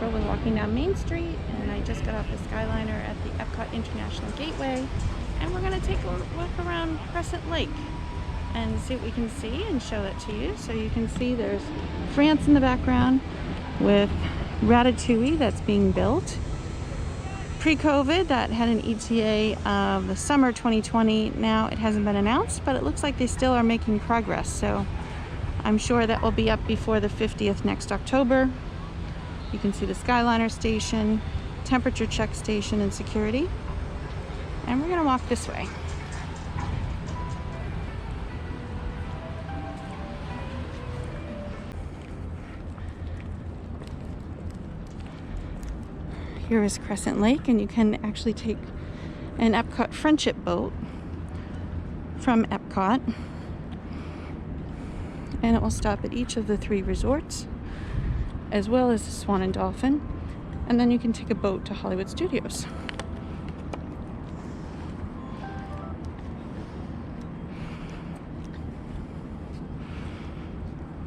April with walking down Main Street, and I just got off the Skyliner at the Epcot International Gateway, and we're going to take a walk around Crescent Lake and see what we can see and show that to you. So you can see there's France in the background with Ratatouille that's being built. Pre-COVID, that had an ETA of the summer 2020. Now it hasn't been announced, but it looks like they still are making progress. So I'm sure that will be up before the 50th next October. You can see the Skyliner station, temperature check station, and security. And we're gonna walk this way. Here is Crescent Lake, and you can actually take an Epcot friendship boat from Epcot, and it will stop at each of the 3 resorts, as well as the Swan and Dolphin, and then you can take a boat to Hollywood Studios.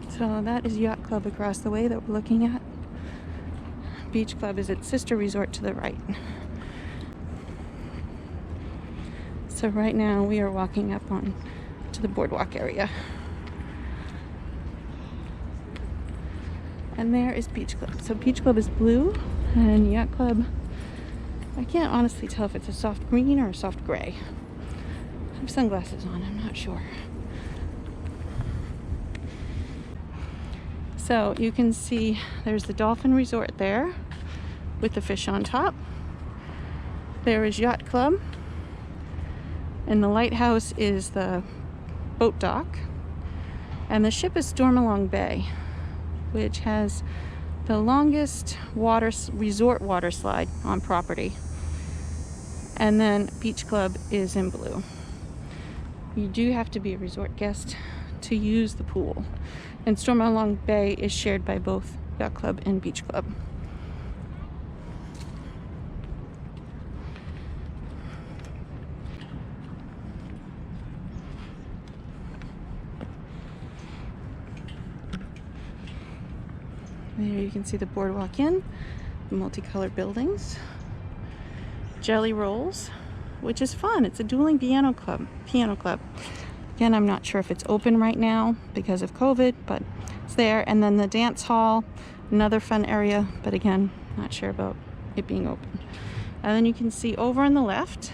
So that is Yacht Club across the way that we're looking at. Beach Club is its sister resort to the right. So right now we are walking up on to the Boardwalk area. And there is Beach Club. So Beach Club is blue, and Yacht Club, I can't honestly tell if it's a soft green or a soft gray. I have sunglasses on, I'm not sure. So you can see there's the Dolphin Resort there with the fish on top. There is Yacht Club, and the lighthouse is the boat dock, and the ship is Stormalong Bay, which has the longest resort water slide on property. And then Beach Club is in blue. You do have to be a resort guest to use the pool. And Stormalong Bay is shared by both Yacht Club and Beach Club. There you can see the Boardwalk Inn, the multicolored buildings, Jelly Rolls, which is fun. It's a dueling piano club. Again, I'm not sure if it's open right now because of COVID, but it's there. And then the dance hall, another fun area, but again, not sure about it being open. And then you can see over on the left,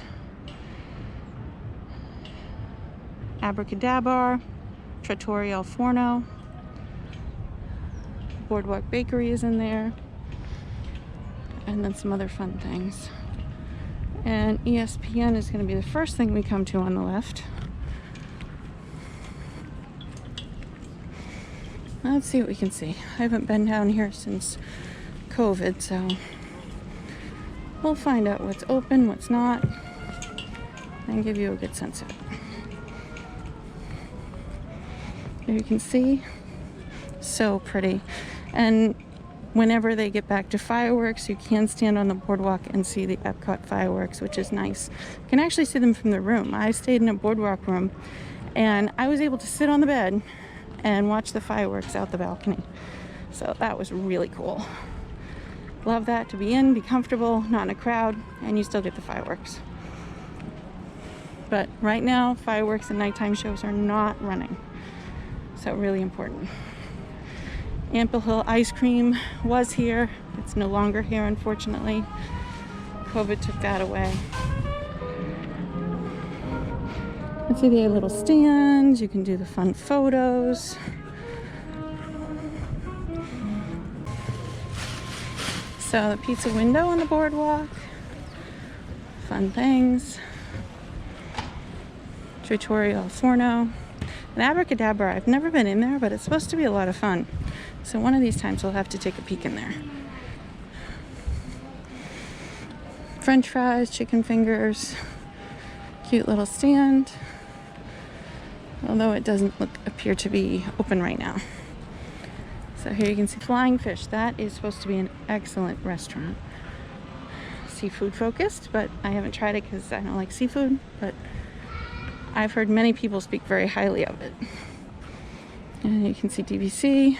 Abracadabra, Trattoria al Forno, Boardwalk Bakery is in there, and then some other fun things. And ESPN is going to be the first thing we come to on the left. Let's see what we can see. I haven't been down here since COVID, so we'll find out what's open, what's not, and give you a good sense of it. There you can see, so pretty. And whenever they get back to fireworks, you can stand on the boardwalk and see the Epcot fireworks, which is nice. You can actually see them from the room. I stayed in a boardwalk room, and I was able to sit on the bed and watch the fireworks out the balcony. So that was really cool. Love that, to be in, be comfortable, not in a crowd, and you still get the fireworks. But right now, fireworks and nighttime shows are not running. So really important. Ample Hill ice cream was here. It's no longer here, unfortunately. COVID took that away. Let's see, they have little stands. You can do the fun photos. So the pizza window on the boardwalk. Fun things. Trattoria al Forno. And Abracadabra, I've never been in there, but it's supposed to be a lot of fun. So one of these times we'll have to take a peek in there. French fries, chicken fingers, cute little stand. Although it doesn't appear to be open right now. So here you can see Flying Fish. That is supposed to be an excellent restaurant. Seafood focused, but I haven't tried it because I don't like seafood, but I've heard many people speak very highly of it. And you can see DVC.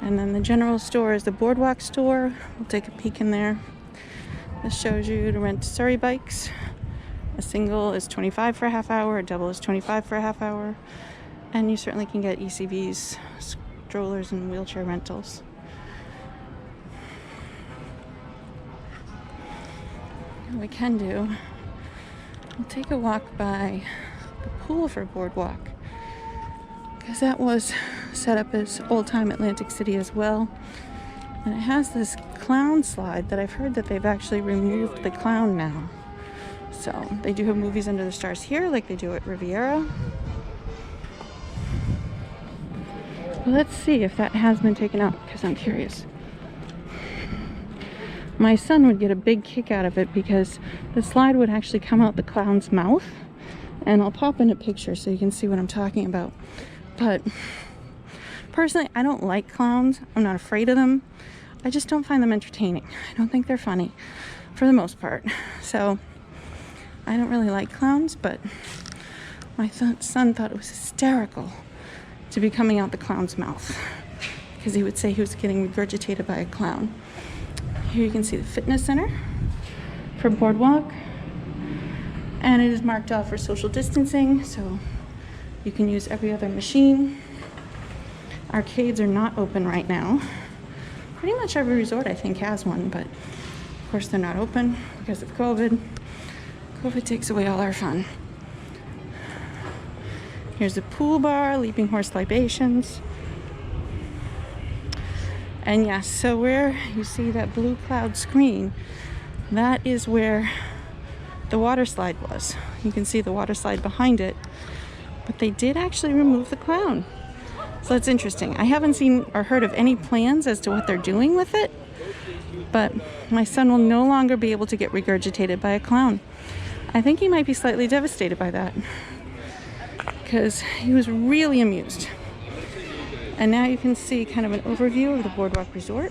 And then the general store is the Boardwalk store. We'll take a peek in there. This shows you to rent Surrey bikes. A single is $25 for a half hour, a double is $25 for a half hour. And you certainly can get ECVs, strollers, and wheelchair rentals. What we can do, we'll take a walk by the pool for Boardwalk, because that was set up as old-time Atlantic City as well. And it has this clown slide that I've heard that they've actually removed the clown now. So they do have movies under the stars here like they do at Riviera. Let's see if that has been taken out, because I'm curious. My son would get a big kick out of it because the slide would actually come out the clown's mouth. And I'll pop in a picture so you can see what I'm talking about. But personally, I don't like clowns. I'm not afraid of them. I just don't find them entertaining. I don't think they're funny for the most part. So I don't really like clowns, but my son thought it was hysterical to be coming out the clown's mouth, because he would say he was getting regurgitated by a clown. Here you can see the fitness center for Boardwalk, and it is marked off for social distancing, so you can use every other machine. Arcades are not open right now. Pretty much every resort I think has one, but of course they're not open because of COVID. COVID takes away all our fun. Here's a pool bar, Leaping Horse Libations. And yes, so where you see that blue cloud screen, that is where the water slide was. You can see the water slide behind it, but they did actually remove the clown. So that's interesting. I haven't seen or heard of any plans as to what they're doing with it, but my son will no longer be able to get regurgitated by a clown. I think he might be slightly devastated by that, because he was really amused. And now you can see kind of an overview of the Boardwalk Resort.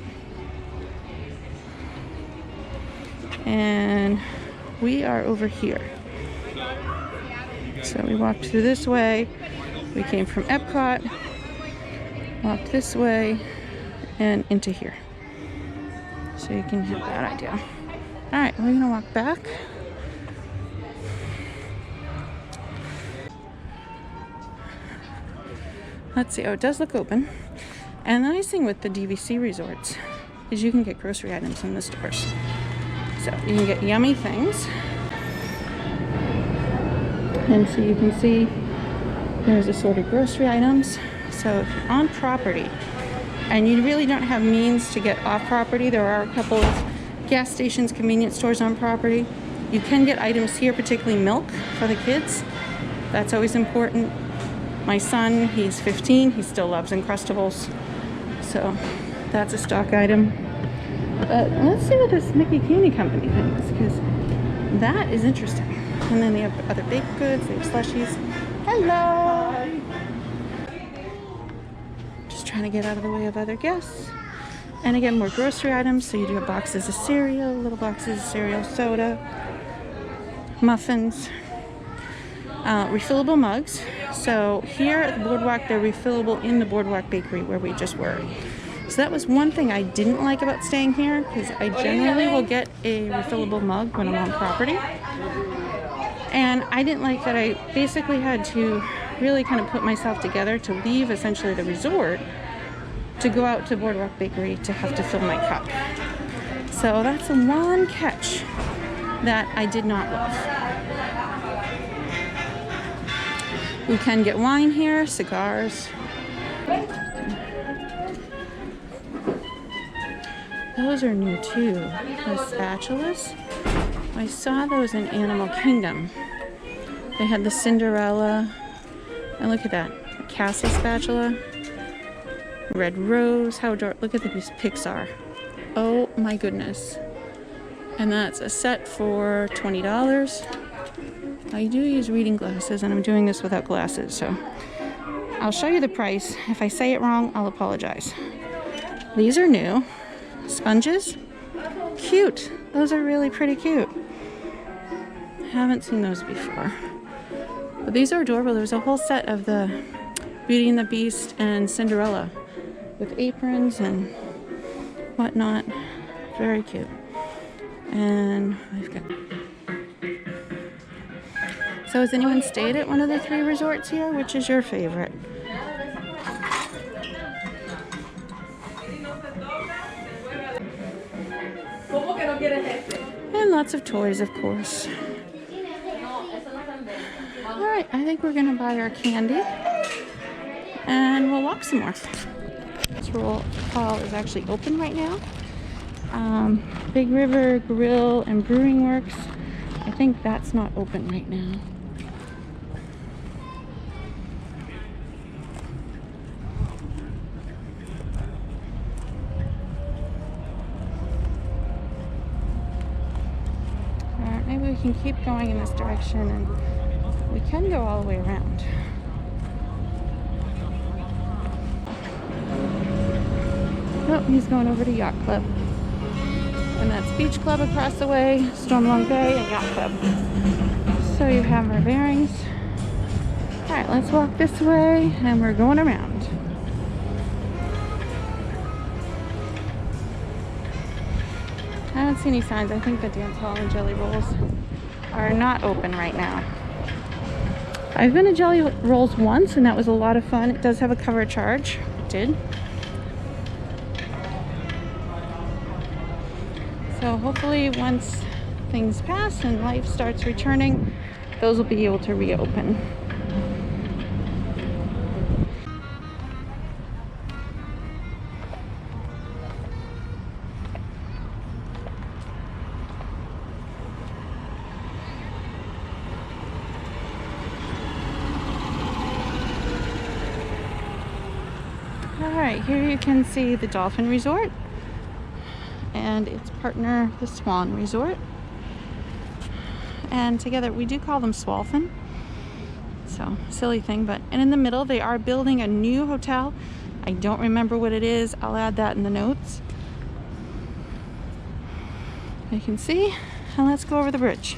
And we are over here. So we walked through this way. We came from Epcot, walked this way, and into here. So you can have that idea. All right, we're gonna walk back. Let's see, oh, it does look open. And the nice thing with the DVC resorts is you can get grocery items in the stores. So you can get yummy things. And so you can see there's assorted grocery items. So if you're on property and you really don't have means to get off property, there are a couple of gas stations, convenience stores on property. You can get items here, particularly milk for the kids. That's always important. My son, he's 15, he still loves Uncrustables. So that's a stock item. But let's see what this Mickey Candy Company thinks, because that is interesting. And then they have other baked goods, they have slushies. Hello! Hi. Just trying to get out of the way of other guests. And again, more grocery items. So you do have boxes of cereal, little boxes of cereal, soda, muffins, refillable mugs. So here at the Boardwalk, they're refillable in the Boardwalk Bakery where we just were. So that was one thing I didn't like about staying here, because I generally will get a refillable mug when I'm on property. And I didn't like that I basically had to really kind of put myself together to leave essentially the resort to go out to Boardwalk Bakery to have to fill my cup. So that's the one catch that I did not love. You can get wine here, cigars. Those are new too, the spatulas. I saw those in Animal Kingdom. They had the Cinderella, and look at that, a Castle spatula. Red Rose, how adorable, look at these Pixar. Oh my goodness. And that's a set for $20. I do use reading glasses, and I'm doing this without glasses, so I'll show you the price. If I say it wrong, I'll apologize. These are new. Sponges. Cute. Those are really pretty cute. Haven't seen those before. But these are adorable. There's a whole set of the Beauty and the Beast and Cinderella with aprons and whatnot. Very cute. And we've got... So has anyone stayed at one of the 3 resorts here? Which is your favorite? And lots of toys, of course. Alright, I think we're going to buy our candy. And we'll walk some more. This hall is actually open right now. Big River Grill and Brewing Works. I think that's not open right now. Maybe we can keep going in this direction and we can go all the way around. Nope, he's going over to Yacht Club. And that's Beach Club across the way, Stormalong Bay, and Yacht Club. So you have our bearings. Alright, let's walk this way, and we're going around. I don't see any signs. I think the dance hall and Jelly Rolls are not open right now. I've been to Jelly Rolls once, and that was a lot of fun. It does have a cover charge. It did. So hopefully once things pass and life starts returning, those will be able to reopen. Alright, here you can see the Dolphin Resort and its partner, the Swan Resort. And together, we do call them Swalfin. So, silly thing, but... And in the middle, they are building a new hotel. I don't remember what it is. I'll add that in the notes. You can see. And let's go over the bridge.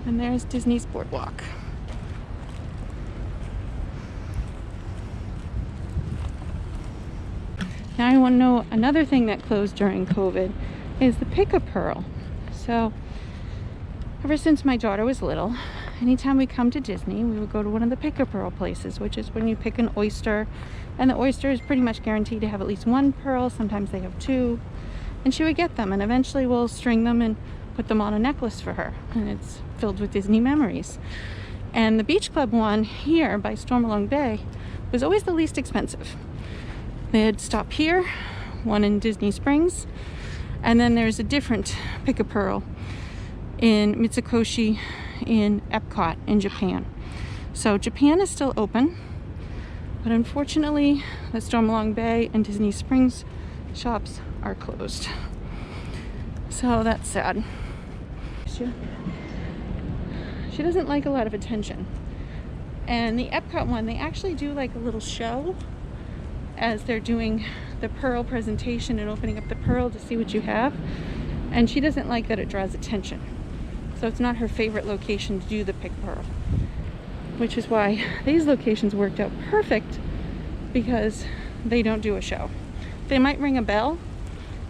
And there's Disney's Boardwalk. Now I want to know another thing that closed during COVID is the pick-a-pearl. So ever since my daughter was little, anytime we come to Disney, we would go to one of the pick-a-pearl places, which is when you pick an oyster, and the oyster is pretty much guaranteed to have at least 1 pearl. Sometimes they have 2, and she would get them, and eventually we'll string them and put them on a necklace for her, and it's filled with Disney memories. And the Beach Club one here by Stormalong Bay was always the least expensive. They'd stop here, one in Disney Springs, and then there's a different pick-a-pearl in Mitsukoshi in Epcot in Japan. So Japan is still open, but unfortunately the Stormalong Bay and Disney Springs shops are closed. So that's sad. She doesn't like a lot of attention. And the Epcot one, they actually do like a little show as they're doing the pearl presentation and opening up the pearl to see what you have. And she doesn't like that it draws attention. So it's not her favorite location to do the pick pearl. Which is why these locations worked out perfect, because they don't do a show. They might ring a bell,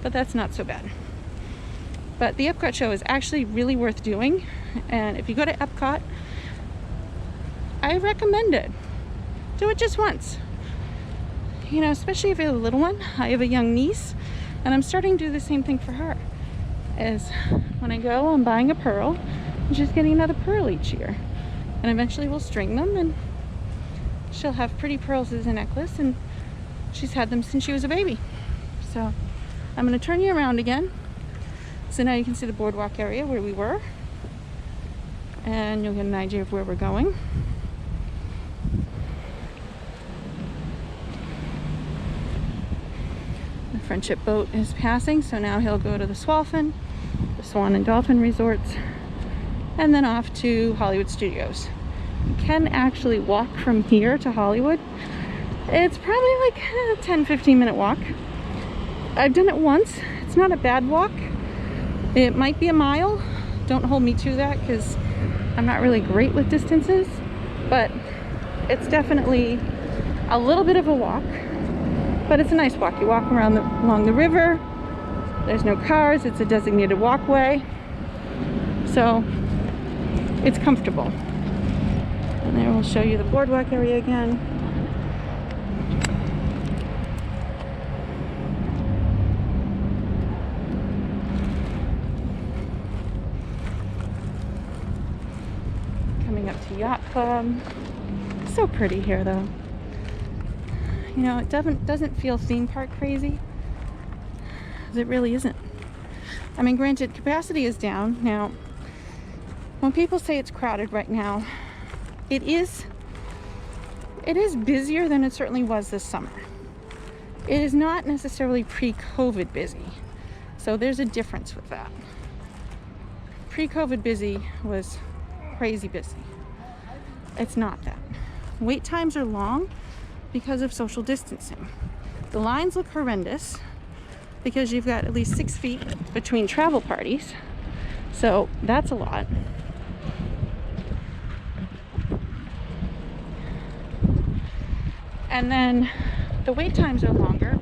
but that's not so bad. But the Epcot show is actually really worth doing. And if you go to Epcot, I recommend it. Do it just once. You know, especially if you have a little one. I have a young niece, and I'm starting to do the same thing for her. Is when I go, I'm buying a pearl, and she's getting another pearl each year. And eventually we'll string them, and she'll have pretty pearls as a necklace, and she's had them since she was a baby. So I'm going to turn you around again. So now you can see the boardwalk area where we were, and you'll get an idea of where we're going. The Friendship boat is passing, so now he'll go to the Swalfin, the Swan and Dolphin resorts, and then off to Hollywood Studios. You can actually walk from here to Hollywood. It's probably like a 10-15 minute walk. I've done it once. It's not a bad walk. It might be a mile. Don't hold me to that because I'm not really great with distances, but it's definitely a little bit of a walk, but it's a nice walk. You walk around along the river. There's no cars. It's a designated walkway, so it's comfortable. And there we'll show you the boardwalk area again. Coming up to Yacht Club. So pretty here though. You know, it doesn't feel theme park crazy, because it really isn't. I mean, granted, capacity is down. Now, when people say it's crowded right now, it is busier than it certainly was this summer. It is not necessarily pre-COVID busy. So there's a difference with that. Pre-COVID busy was crazy busy. It's not that. Wait times are long because of social distancing. The lines look horrendous because you've got at least 6 feet between travel parties. So that's a lot. And then the wait times are longer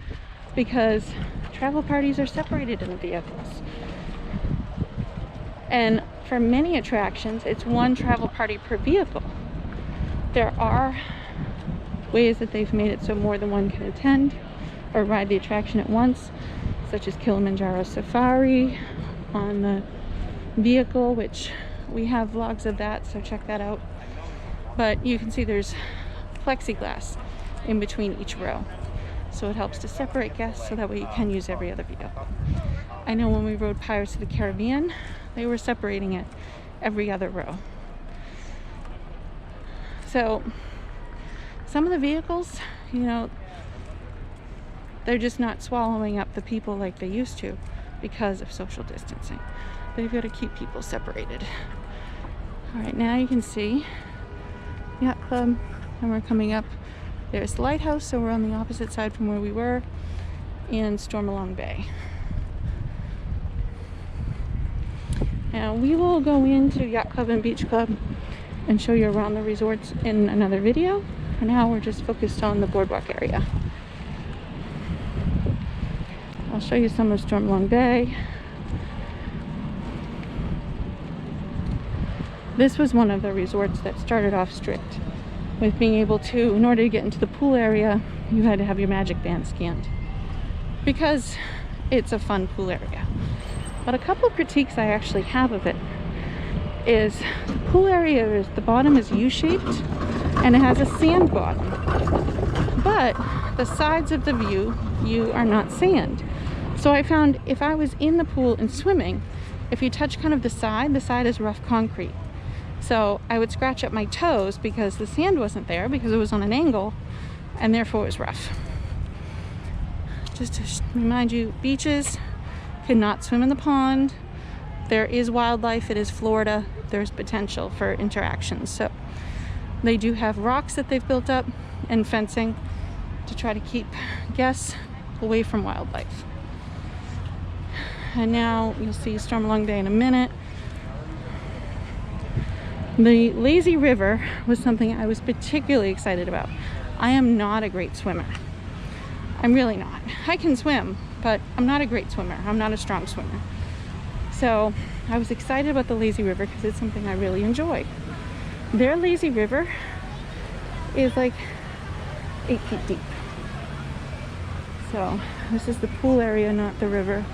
because travel parties are separated in the vehicles. And for many attractions, it's one travel party per vehicle. There are ways that they've made it so more than one can attend or ride the attraction at once, such as Kilimanjaro Safari on the vehicle, which we have vlogs of that, so check that out. But you can see there's plexiglass in between each row, so it helps to separate guests so that way you can use every other vehicle. I know when we rode Pirates of the Caribbean, they were separating it every other row. So some of the vehicles, you know, they're just not swallowing up the people like they used to because of social distancing. They've got to keep people separated. All right, now you can see Yacht Club, and we're coming up. There's the lighthouse, so we're on the opposite side from where we were, and Stormalong Bay. Now we will go into Yacht Club and Beach Club and show you around the resorts in another video. For now, we're just focused on the boardwalk area. I'll show you some of Stormalong Bay. This was one of the resorts that started off strict with being able to, in order to get into the pool area, you had to have your magic band scanned because it's a fun pool area. But a couple of critiques I actually have of it is the pool area is, the bottom is U-shaped and it has a sand bottom, but the sides of the view are not sand. So I found if I was in the pool and swimming, if you touch kind of the side is rough concrete. So I would scratch up my toes because the sand wasn't there because it was on an angle and therefore it was rough. Just to remind you, beaches cannot swim in the pond. There is wildlife, it is Florida, there's potential for interactions. So they do have rocks that they've built up and fencing to try to keep guests away from wildlife. And now you'll see Stormalong Bay in a minute. The lazy river was something I was particularly excited about. I am not a great swimmer. I'm really not. I can swim, but I'm not a great swimmer. I'm not a strong swimmer. So I was excited about the lazy river because it's something I really enjoy. Their lazy river is like 8 feet deep. So this is the pool area, not the river.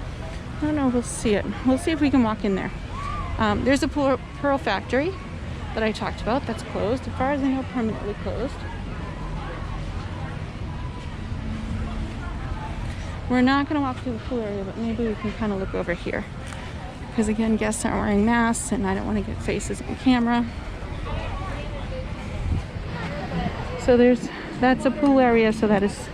I don't know, we'll see it. We'll see if we can walk in there. There's a pearl factory that I talked about that's closed. As far as I know, permanently closed. We're not going to walk through the pool area, but maybe we can kind of look over here. Because again, guests aren't wearing masks and I don't want to get faces on camera. So that's a pool area, so that is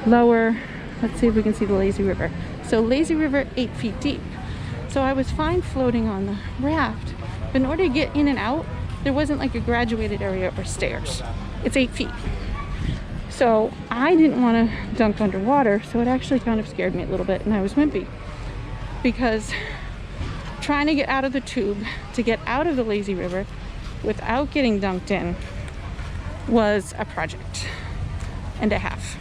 lower. Let's see if we can see the lazy river. So lazy river, 8 feet deep. So I was fine floating on the raft, but in order to get in and out, there wasn't like a graduated area or stairs. It's 8 feet. So I didn't want to dunk underwater, so it actually kind of scared me a little bit, and I was wimpy. Because trying to get out of the tube to get out of the lazy river without getting dunked in was a project. and a half.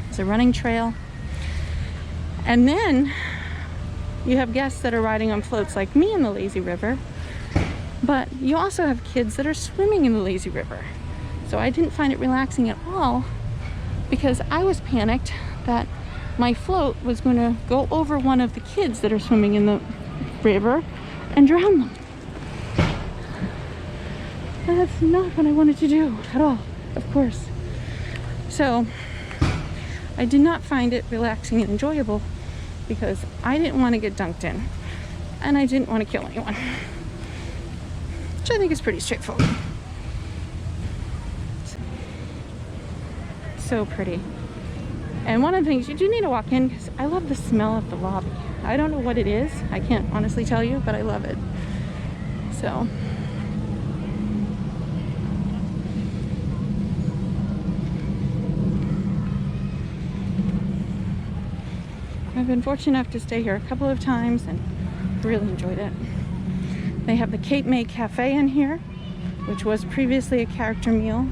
It's a running trail. And then you have guests that are riding on floats like me in the lazy river, but you also have kids that are swimming in the lazy river. So I didn't find it relaxing at all because I was panicked that my float was going to go over one of the kids that are swimming in the river and drown them. That's not what I wanted to do at all, of course. So I did not find it relaxing and enjoyable because I didn't want to get dunked in and I didn't want to kill anyone, which I think is pretty straightforward. So pretty. And one of the things, you do need to walk in because I love the smell of the lobby. I don't know what it is. I can't honestly tell you, but I love it. So. I've been fortunate enough to stay here a couple of times and really enjoyed it. They have the Cape May Cafe in here, which was previously a character meal.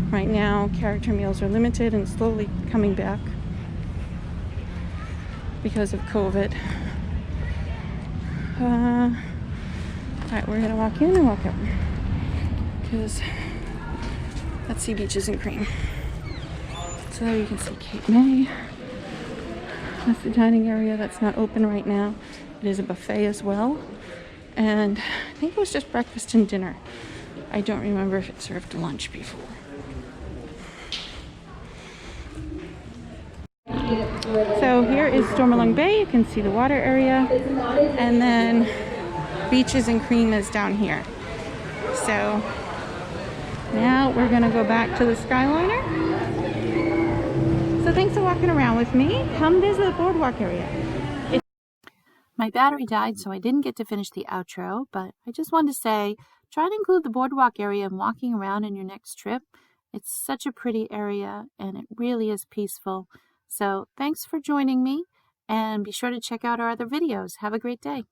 Right now, character meals are limited and slowly coming back because of COVID. Alright, we're gonna walk in and walk out because let's see Beaches and Cream. So there you can see Cape May. That's the dining area that's not open right now. It is a buffet as well. And I think it was just breakfast and dinner. I don't remember if it served lunch before. So here is Stormalong Bay. You can see the water area. And then Beaches and Cream is down here. So now we're gonna go back to the Skyliner. So thanks for walking around with me. Come visit the Boardwalk area. My battery died, so I didn't get to finish the outro, but I just wanted to say, try to include the Boardwalk area in walking around in your next trip. It's such a pretty area, and it really is peaceful. So thanks for joining me, and be sure to check out our other videos. Have a great day.